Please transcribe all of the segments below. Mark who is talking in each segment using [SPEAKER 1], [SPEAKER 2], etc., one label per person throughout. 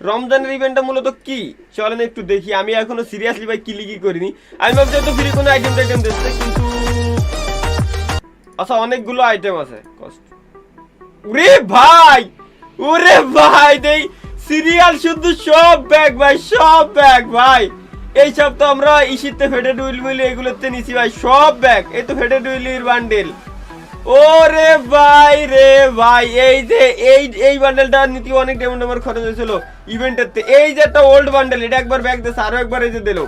[SPEAKER 1] রমজানের ইভেন্টটা মূলত কি চলেন একটু দেখি। আমি এখনো সিরিয়াসলি ভাই ক্লিকই করিনি। আমি ভাবছি তো ফ্রি কোনো আইটেম দিচ্ছে, কিন্তু আচ্ছা অনেকগুলো আইটেম আছে কষ্ট। ওরে ভাই দেই সিরিয়াল শুধু সব ব্যাগ ভাই, সব ব্যাগ ভাই। এই সব তো আমরা ইসিতে ফেডেড উইল মিলে এগুলোতে নিছি ভাই, সব ব্যাগ। এই তো ফেডেড উইলের বান্ডেল। ওরে ভাই রে ভাই, এই যে এই বান্ডেলটা নিতে অনেক ডায়মন্ড আমার খরচ হয়েছিল ইভেন্টেতে। এই যে একটা ওল্ড বান্ডেল, এটা একবার ব্যাগ দিয়েছে, আরো একবার এই যে দিল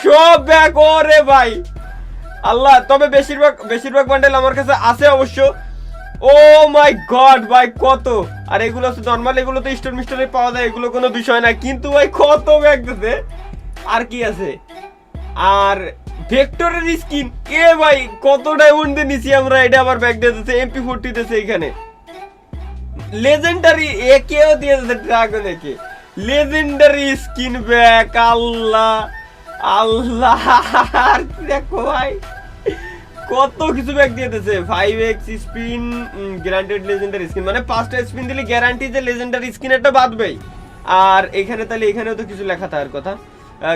[SPEAKER 1] সব ব্যাগ। ওরে ভাই আল্লাহ, তবে বেশিরভাগ বান্ডেল আমার কাছে আছে অবশ্য। ও মাই গড ভাই কত! আর এগুলো তো নরমাল, এগুলো তো স্টোর মিস্টোরে পাওয়া যায়, এগুলো কোনো বিষয় না, কিন্তু ভাই কত ব্যাগ দিতে। আর কি আছে, আর ভেক্টরের স্কিন, এ ভাই কত ডায়মন্ড দিয়ে নিছি আমরা, এটা আবার ব্যাগ দিয়ে দিতেছে। MP40 দিতেছে এখানে, লেজেন্ডারি একেও দিয়ে দিতেছে, ড্রাগন একে লেজেন্ডারি স্কিন ব্যাগ। আল্লাহ আল্লাহ, দেখো ভাই কত কিছু ব্যাগ দিয়ে দিতেছে। 5x spin guaranteed legendary skin, মানে 5টা স্পিন দিলে গ্যারান্টি যে লেজেন্ডারি স্কিন একটা বাদবেই। আর এখানে তাহলে এখানেও তো কিছু লেখা থাকার কথা,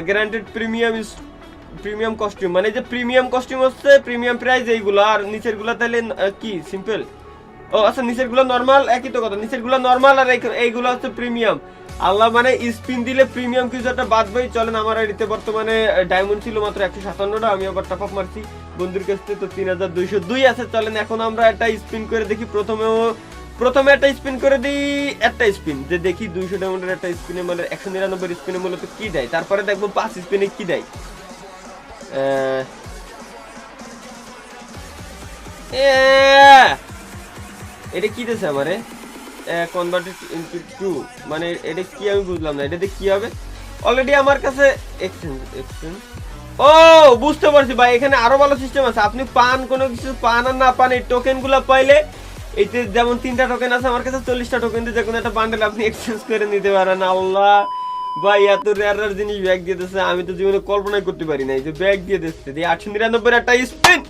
[SPEAKER 1] গ্যারান্টেড প্রিমিয়াম কস্টিউম, মানে যে প্রিমিয়াম কস্টিউম হচ্ছে প্রিমিয়াম প্রাইস এইগুলো। আর নিচের গুলা তাহলে কি সিম্পল? ও আচ্ছা, নিচের গুলো নরমাল, একই তো কথা। নিচের গুলো নরমাল আর এইগুলো হচ্ছে প্রিমিয়াম। আল্লাহ, মানে স্পিন দিলে প্রিমিয়াম কিছু একটা বাদবেই। চলেন, আমার আইডিতে বর্তমানে ডায়মন্ড ছিল মাত্র 157টা, আমি আবার টপ আপ মারছি বন্ধুর কাছ থেকে, তো 3202 আছে। চলেন এখন আমরা একটা স্পিন করে দেখি। প্রথমে একটা স্পিন করে দিই, একটা স্পিন যে দেখি 200 ডায়মন্ডের একটা স্পিনে মানে 199 স্পিনে মূলত কি দেয়, তারপরে দেখবো 5 স্পিনে কি দেয়। এটা কি দিয়েছে আমারে, কনভার্টেড ইনটু 2, মানে এটা কি আমি বুঝলাম না, এটাতে কি হবে। অলরেডি আমার কাছে এক্সচেঞ্জ। ও বুঝতে পারছি ভাই, এখানে আরো ভালো সিস্টেম আছে। আপনি পান কোনো কিছু পান আর না পান, এই টোকেন গুলো পাইলে এইতে যেমন 3টা টোকেন আছে আমার কাছে, 40টা টোকেন দিয়ে যে কোনো একটা বান্ডেল আপনি এক্সচেঞ্জ করে নিতে পারেন। আল্লাহ ভাই, এত রেয়ার জিনিস ব্যাগ দিয়ে দিচ্ছে, আমি তো জীবনে কল্পনাই করতে পারি না। এই যে ব্যাগ দিয়ে দিচ্ছে, দিয়ে 899 একটা স্পিন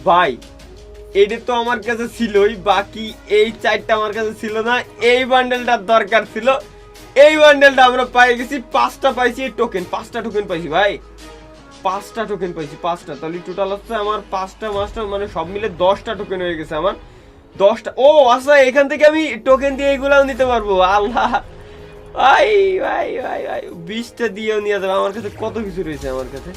[SPEAKER 1] ভাই। এটা তো আমার কাছে ছিলই, বাকি এই 4টা আমার কাছে ছিল না। এই বান্ডেলটার দরকার ছিল, এই বান্ডেলটা আমরা পাই গেছি। 5টা পাইছি এই টোকেন, 5টা টোকেন পাইছি ভাই, 5টা টোকেন পাইছি, 5টা। তাহলে টোটাল হচ্ছে আমার 5টা মানে সব মিলে 10টা টোকেন হয়ে গেছে আমার, 10টা। ও আচ্ছা, এখান থেকে আমি টোকেন দিয়ে এগুলাও নিতে পারবো। আল্লাহ ভাই ভাই ভাই ভাই, 20টা দিয়েও নিয়ে যাবে। আমার কাছে কত কিছু রয়েছে, আমার কাছে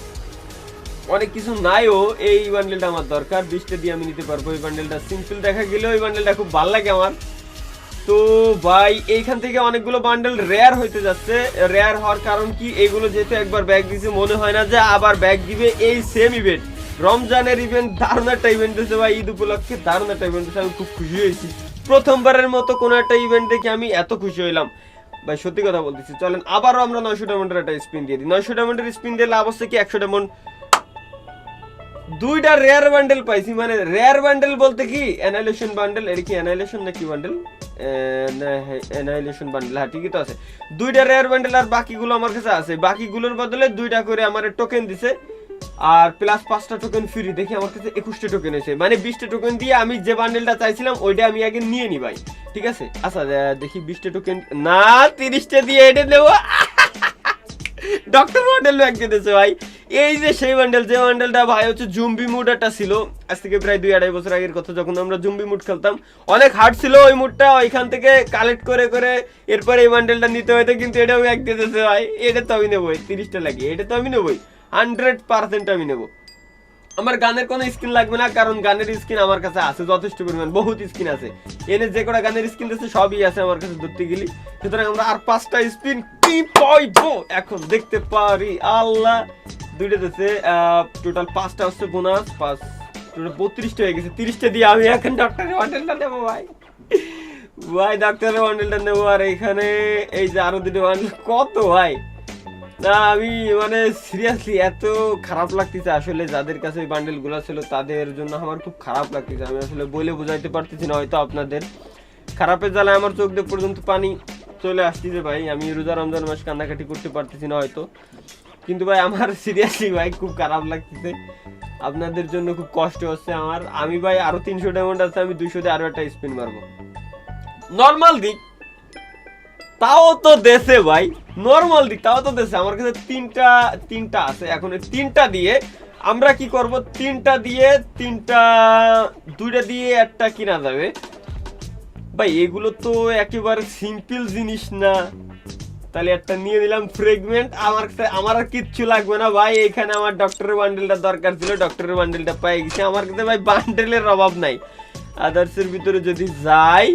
[SPEAKER 1] অনেক কিছু নাইও। এই বান্ডেলটা আমার দরকার, 20টা দিয়ে আমি নিতে পারবো। এই বান্ডেলটা সিম্পল দেখা গেলেও এই বান্ডেলটা খুব ভালো লাগে আমার। তো ভাই এইখান থেকে অনেকগুলো বান্ডেল রেয়ার হইতে যাচ্ছে। রেয়ার হওয়ার কারণ কি, এগুলো যেহেতু একবার ব্যাগ দিয়েছে, মনে হয় না যে আবার ব্যাগ দিবে। এই সেম ইভেন্ট, রমজানের ইভেন্ট, দারুণ একটা ইভেন্ট দিয়েছে ভাই, ঈদ উপলক্ষে দারুণ একটা ইভেন্ট দিয়েছে। আমি খুব খুশি হয়েছি, প্রথমবারের মতো কোনো একটা ইভেন্ট দেখে আমি এত খুশি হইলাম ভাই, সত্যি কথা বলতেছি। চলেন আবারও আমরা 900 ডায়মন্ডের একটা স্পিন দিয়ে দিই। 900 ডায়মন্ডের স্পিন দিয়ে লাভ হচ্ছে কি, 100 ডায়মন্ড, 2টা রেয়ার বান্ডেল পাইছি। মানে রেয়ার বান্ডেল বলতে কি, অ্যানাইলেশন বান্ডেল। এটা কি অ্যানাইলেশন নাকি বান্ডেল? অ্যানাইলেশন বান্ডেল, হ্যাঁ ঠিকই তো আছে। 2টা রেয়ার বান্ডেল, আর বাকিগুলো আমার কাছে আছে। বাকিগুলোর বদলে 2টা করে আমার টোকেন দিছে, আর প্লাস 5টা টোকেন ফ্রি। দেখি আমার কাছে 21টা টোকেন এসে, মানে 20টা টোকেন দিয়ে আমি যে বান্ডেলটা চাইছিলাম ওইটা আমি আগে নিয়ে নি ভাই, ঠিক আছে। আচ্ছা দেখি 20টা টোকেন না, 30টা দিয়ে এটা নেবো। ডক্টর বান্ডেল ব্যাগ দিতেছে ভাই। এই যে সেই বান্ডেল, যে বান্ডেলটা ভাই হচ্ছে জুম্বি মুড একটা ছিল, আজ থেকে প্রায় 2-2.5 বছর আগের কথা, যখন আমরা জুম্বি মুড খেলতাম। অনেক হার্ড ছিল ওই মুডটা, ওইখান থেকে কালেক্ট করে করে এরপরে এই বান্ডেলটা নিতে হইতো। কিন্তু এটাও ব্যাগ দিতেছে ভাই, এটা তো আমি নেবই, 30টা লাগে, এটা তো আমি নেবই 100% আমি নেবো। আমার গানের কোনো স্কিন লাগবে না, কারণ গানের স্কিন আমার কাছে আছে যথেষ্ট পরিমাণ, বহুত স্কিন আছে। এনে যে কটা গানের স্কিন আছে সবই আছে আমার কাছে ধরতে গেলি। সুতরাং আমরা আর 5টা স্পিন কি পাইবো এখন দেখতে পারি। আল্লাহ, 2টা দিচ্ছে, টোটাল 5টা হচ্ছে বোনাস, 5 টোটাল 32টা হয়ে গেছে। 30টা দিয়ে আমি এখন ডক্টরের বান্ডেলটা নেবো ভাই, ভাই ডক্টরের বান্ডেলটা নেবো। আর এখানে এই যে আরো 2টা বান্ডেল, কত ভাই না, আমি মানে সিরিয়াসলি এত খারাপ লাগতেছে আসলে। যাদের কাছে ওই বান্ডেল গুলো ছিল তাদের জন্য আমার খুব খারাপ লাগতেছে, আমি আসলে বলে বোঝাইতে পারতেছি না। হয়তো আপনাদের খারাপের জ্বালায় আমার চোখ দিয়ে পর্যন্ত পানি চলে আসতেছে ভাই। আমি রোজা রমজান মাস কান্নাকাটি করতে পারতেছি না হয়তো, কিন্তু ভাই আমার সিরিয়াসলি ভাই খুব খারাপ লাগতেছে। আপনাদের জন্য খুব কষ্ট হচ্ছে আমার। আমি ভাই আরো 300 ডায়মন্ড আছে, আমি 200 দিয়ে আরো একটা স্পিন মারবো। নর্মাল দিক, তাও তো দেশে ভাই, নর্মাল দিক তাও তো দেশে। আমার কাছে তিনটা আছে, এখন এই তিনটা দিয়ে আমরা কি করব, দুইটা দিয়ে একটা কিনা যাবে ভাই। এগুলো তো একেবারে সিম্পল জিনিস না, তাহলে একটা নিয়ে নিলাম ফ্রেগমেন্ট। আমার আর কিচ্ছু লাগবে না ভাই, এখানে আমার ডক্টরের বান্ডেলটা দরকার ছিল, ডক্টরের বান্ডেলটা পেয়ে গেছি। আমার কাছে ভাই বান্ডেলের অভাব নাই। আদার্সের ভিতরে যদি যাই,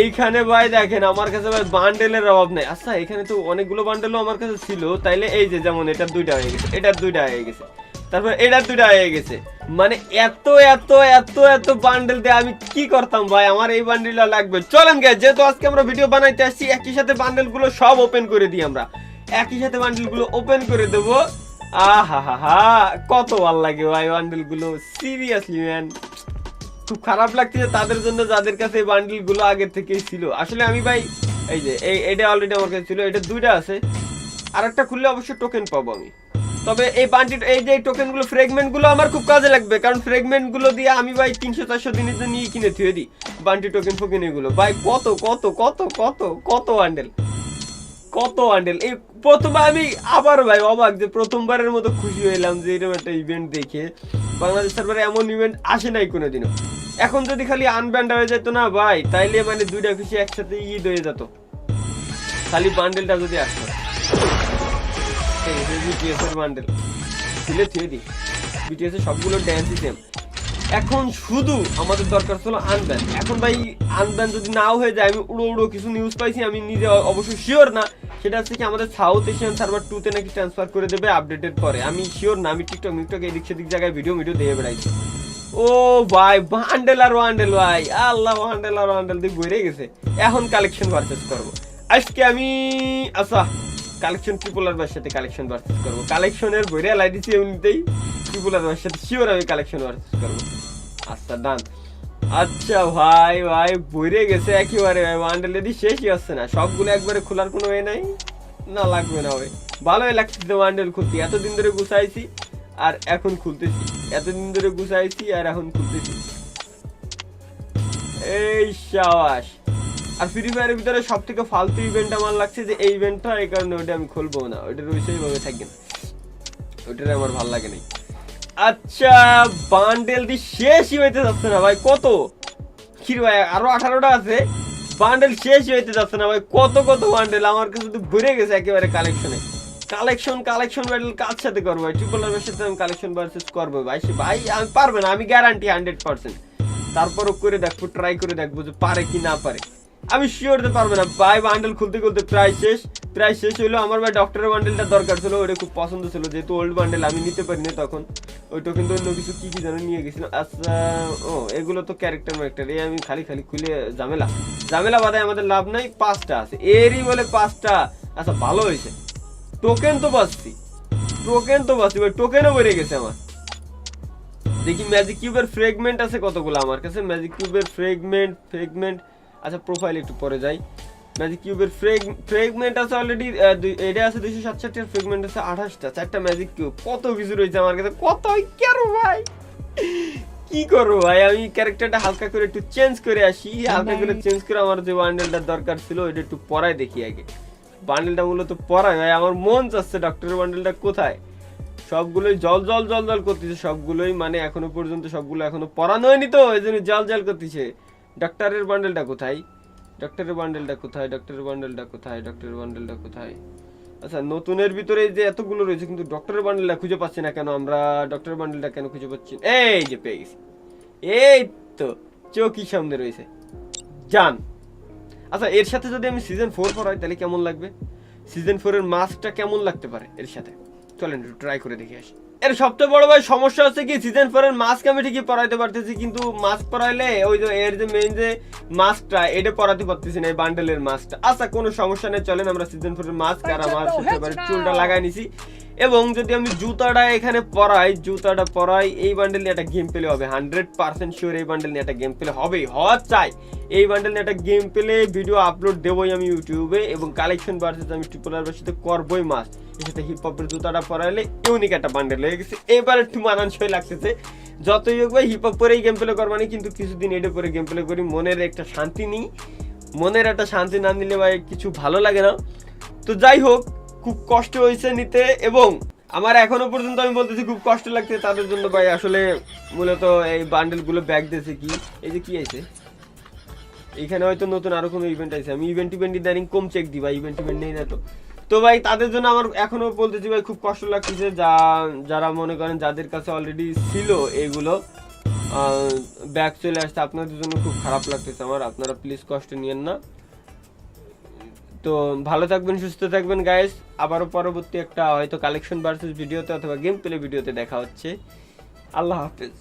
[SPEAKER 1] এইখানে ভাই দেখেন আমার কাছে ভাই বান্ডেলের অভাব নাই। আচ্ছা এখানে তো অনেকগুলো বান্ডেলও আমার কাছে ছিল, তাইলে এই যে যেমন এটা 2টা হয়ে গেছে, এটা 2টা হয়ে গেছে, তারপর এটা 2টা হয়ে গেছে। মানে এত এত এত এত বান্ডেল দিয়ে আমি কি করতাম ভাই, আমার এই বান্ডেলটা লাগবে। চলেন গাইস, যেহেতু আজকে আমরা ভিডিও বানাইতে আসছি, একই সাথে বান্ডেল গুলো সব ওপেন করে দিই। আমরা একই সাথে বান্ডেল গুলো ওপেন করে দেবো। আহা হা হা, কত ভালো লাগে ভাই বান্ডেল গুলো, সিরিয়াসলি ম্যান। খুব খারাপ লাগছে তাদের জন্য যাদের কাছে এই বান্ডেল গুলো আগে থেকেই ছিল। আসলে আমি ভাই এই যে এটা অলরেডি আমার কাছে ছিল, এটা 2টা আছে, আর একটা খুললে অবশ্যই টোকেন পাবো আমি। তবে এই বান্ডেল, এই যে টোকেন গুলো, ফ্রেগমেন্ট গুলো আমার খুব কাজে লাগবে, কারণ ফ্রেগমেন্ট গুলো দিয়ে আমি ভাই 300-400 দিনের জন্য নিয়ে কিনে থুয়ে দিই বান্টি টোকেন ফোকেন এগুলো ভাই। কত কত কত কত কত বান্ডেল, কত বান্ডেল। এই প্রথমবার আমি আবার ভাই অবাক যে প্রথমবারের মতো খুশি হইলাম যে এরকম একটা ইভেন্ট দেখে। বাংলাদেশ সার্ভারে এমন ইভেন্ট আসে নাই কোনোদিনও। এখন যদি খালি আনব্যান্ড হয়ে যেত না ভাই, তাইলে মানে 2টা খুশি একসাথে ঈদ হয়ে যেত, খালি বান্ডেলটা যদি আসতো। বিটিএস এর বান্ডেল খুলে থুয়ে দিই, বিটিএস এর সবগুলো ড্যান্সই সেম। এখন শুধু আমাদের দরকার ছিল আনব্যান। এখন ভাই আনব্যান যদি নাও হয়ে যায়, আমি উড়ো কিছু নিউজ পাইছি, আমি নিজে অবশ্যই শিওর না, সেটা হচ্ছে কি আমাদের সাউথ এশিয়ান সার্ভার 2-তে নাকি ট্রান্সফার করে দেবে আপডেটের পরে। আমি শিওর না, আমি টিকটক এদিক সেদিক জায়গায় ভিডিও দিয়ে বেড়াইছি। ও ভাই বান্ডেল আর বান্ডেল ভাই, আল্লাহ বান্ডেল আর বান্ডেল দিয়ে বইরে গেছে। এখন কালেকশন পারচেজ করবো আজকে আমি। আচ্ছা কালেকশন ট্রিপলার ভাইয়ের সাথে কালেকশন পারচেজ করবো, কালেকশনের বইরে লাই দিচ্ছি এমনিতেই। ট্রিপলার ভাইয়ের সাথে শিওর আমি কালেকশন পারচেজ করবো। আচ্ছা ডান। আচ্ছা ভাই বইরে গেছে একেবারে ভাই, বান্ডেল যদি শেষই হচ্ছে না, সবগুলো একবারে খোলার কোনো ওয়ে নাই না, লাগবে না ভাই। ভালোই লাগছে তো বান্ডেল খুলতে, এতদিন ধরে গুছাইছি আর এখন খুলতেছি, এতদিন ধরে গুছাইছি আর এখন খুলতেছি। এই সাবাস। আর ফ্রি ফায়ারের ভিতরে সব থেকে ফালতু ইভেন্ট আমার লাগছে যে এই ইভেন্টটা, এই কারণে ওটা আমি খুলবো না, ওটা রয়েছেই ভাবে থাকবে না, ওটারে আমার ভালো লাগে নাই। আচ্ছা বান্ডেল দি শেষই হইতে যাচ্ছে না ভাই, কত কি ভাই, আরো 18টা আছে, বান্ডেল শেষই হইতে যাচ্ছে না ভাই। কত কত বান্ডেল আমার কাছে তো ভরে গেছে একেবারে কালেকশনে। কালেকশন ব্যাটেল কার সাথে করবো ভাই, ট্রিপলারের সাথে আমি কালেকশন ভার্সেস করবো ভাই। ভাই আমি পারবে না, আমি গ্যারান্টি 100%। তারপরও করে দেখবো, ট্রাই করে দেখবো যে পারে কি না পারে। আমি শিওর হতে পারবে না ভাই। বান্ডেল খুলতে প্রায় শেষ হইলো। আমার ভাই ডক্টরের বান্ডেলটা দরকার ছিল, ওটা খুব পছন্দ ছিল, যেহেতু ওল্ড বান্ডেল আমি নিতে পারিনি তখন। ওইটা কিন্তু অন্য কিছু কি যেন নিয়ে গেছিলাম। আচ্ছা ও এগুলো তো ক্যারেক্টার এই আমি খালি খুলে ঝামেলা বাদায় আমাদের লাভ নাই। 5টা আছে, এরই বলে 5টা। আচ্ছা ভালো হয়েছে, টোকেন তো পাচ্ছি ভাই, টোকেনও বেড়ে গেছে আমার। দেখি ম্যাজিক কিউবের ফ্রেগমেন্ট আছে কতগুলো আমার কাছে, ম্যাজিক কিউবের ফ্রেগমেন্ট। আচ্ছা প্রোফাইল একটু পরে যাই। ম্যাজিক কিউবের ফ্রেগমেন্ট আছে অলরেডি, এটা আছে 267 এর, ফ্রেগমেন্ট আছে 28টা, 4টা ম্যাজিক কিউব, কত কিছু রয়েছে আমার কাছে, কত ভাই কি করবো ভাই। আমি ক্যারেক্টারটা হালকা করে একটু চেঞ্জ করে আসি, হালকা করে চেঞ্জ করে আমার যে বান্ডেলটা দরকার ছিল ওইটা একটু পরাই দেখি আগে। বান্ডেলটা মূলত পরাই ভাই, আমার মন চাচ্ছে ডক্টরের বান্ডেলটা কোথায়। সবগুলোই জল করতেছে, সবগুলোই মানে এখনো পর্যন্ত সবগুলো এখনো পরানো হয়নি তো, এই জন্য জল করতেছে। ডক্টরের বান্ডেলটা কোথায়, আচ্ছা নতুনের ভিতরে যে এতগুলো রয়েছে, কিন্তু ডক্টরের বান্ডেলটা খুঁজে পাচ্ছি না কেন আমরা, ডক্টরের বান্ডেলটা কেন খুঁজে পাচ্ছি। এই যে পেয়ে গেছি, এই তো চৌকির সামনে রয়েছে জান। আচ্ছা এর সাথে যদি আমি সিজন 4 পরাই তাহলে কেমন লাগবে, সিজন 4 এর মাস্কটা কেমন লাগতে পারে এর সাথে, চলেন একটু ট্রাই করে দেখে আসি। এর সবচেয়ে বড় ভাই সমস্যা হচ্ছে কি, সিজন 4 এর মাস্ক আমি ঠিকই পরাইতে পারতেছি, কিন্তু মাস্ক পরাইলে ওই যে এর যে মেইন যে মাস্কটা এটা পরাতে পারতেছি না, এই বান্ডেলের মাস্কটা। আচ্ছা কোনো সমস্যা নেই, চলেন আমরা সিজন 4 এর মাস্ক আর আমার এবারে চুলটা লাগাই নিছি। এবং যদি আমি জুতাটা এখানে পরাই, এই বান্ডেল নিয়ে একটা গেম প্লে হবে, 100% শিওর এই বান্ডেল নিয়ে একটা গেম প্লে হবেই, হওয়া চাই। এই বান্ডেল নিয়ে একটা গেম প্লে ভিডিও আপলোড দেবই আমি ইউটিউবে, এবং কালেকশন ভার্সেস আমি ট্রিপলার সাথে করবোই মাস্ক। এর সাথে হিপ হপের জুতাটা পরাইলে ইউনিক একটা বান্ডেল হয়ে গেছে। এবার একটু মানানসই লাগতেছে, যতই হোক ভাই হিপ হপ পরেই গেম প্লে করবানি, কিন্তু কিছুদিন এটা পরে গেম প্লে করি, মনের একটা শান্তি নিই, মনের একটা শান্তি না নিলে ভাই কিছু ভালো লাগে না। তো যাই হোক, খুব কষ্ট হয়েছে নিতে, এবং আমার এখনো পর্যন্ত আমি বলতেছি খুব কষ্ট লাগছে তাদের জন্য ভাই। আসলে মূলত এই বান্ডেলগুলো ব্যাগ দিয়েছে কি, এই যে কি আছে এখানে, হয়তো নতুন আরো কোনো ইভেন্ট আছে। আমি ইভেন্ট ইদারিং কম চেক দিই ভাই, ইভেন্ট নেই না তো। তো ভাই তাদের জন্য আমার এখনো বলতেছি ভাই খুব কষ্ট লাগতেছে, যারা মনে করেন যাদের কাছে অলরেডি ছিল এগুলো, ব্যাগ চলে আসছে, আপনাদের জন্য খুব খারাপ লাগতেছে আমার। আপনারা প্লিজ কষ্ট নিয়েন না। তো ভালো থাকবেন, সুস্থ থাকবেন গাইস। আবারও পরবর্তী একটা হয়তো কালেকশন ভার্সেস ভিডিওতে অথবা গেম প্লে ভিডিওতে দেখা হচ্ছে। আল্লাহ হাফেজ।